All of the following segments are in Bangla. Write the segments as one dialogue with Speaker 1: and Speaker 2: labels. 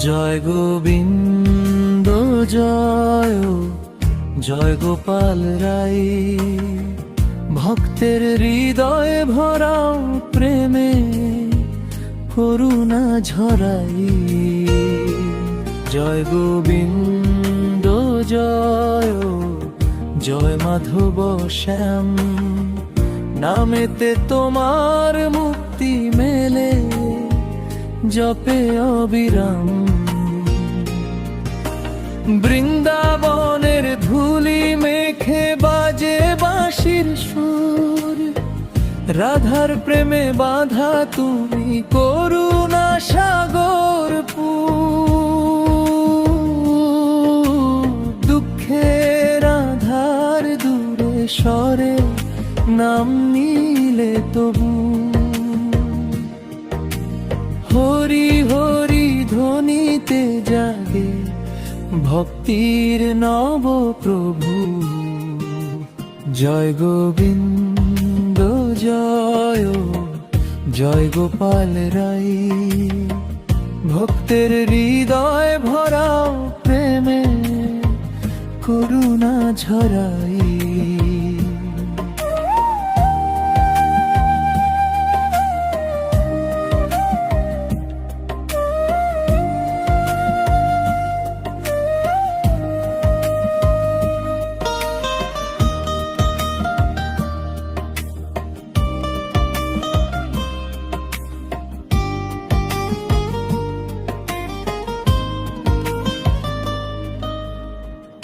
Speaker 1: জয় গোবিন্দ জয়, জয় গোপাল রাই। ভক্তের হৃদয়ে ভরাও প্রেমে করুণা ঝরাই। জয় গোবিন্দ জয়, জয় মাধব শ্যাম। নামেতে তোমার মুক্তি মেলে, জপে অবিরাম। বৃন্দাবনের ধুলি মেখে বাজে বাঁশির সুর। রাধার প্রেমে বাঁধা তুমি করুণা সাগর দুঃখের আধার দূরে সরে নাম নিলে তবু। হরি হরি ধ্বনিতে জাগে ভক্তির নব প্রভু। জয় গোবিন্দ জয়, জয় গোপাল রাই। ভক্তের হৃদয় ভরাও প্রেমে করুণা ঝরাই।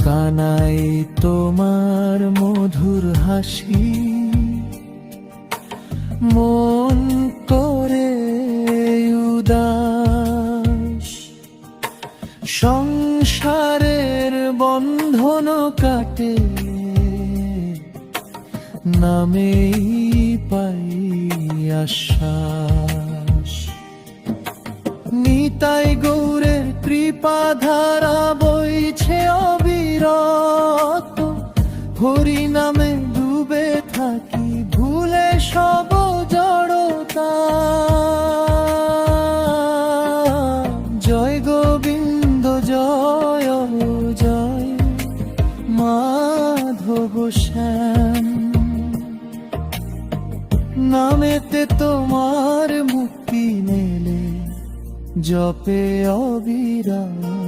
Speaker 1: কানাই তোমার মধুর হাসি, মন করে উদাস। সংসারের বন্ধন কাটে, নামেই পাই আশ্বাস। নিতাই গৌরের কৃপাধারা বইছে অবিরত। হরি নামে ডুবে থাকি ভুলে সব জড়তা। জয় গোবিন্দ জয়, জয় মাধব শ্যাম। নামেতে তোমার মুক্তি মেলে, জপে অবিরাম।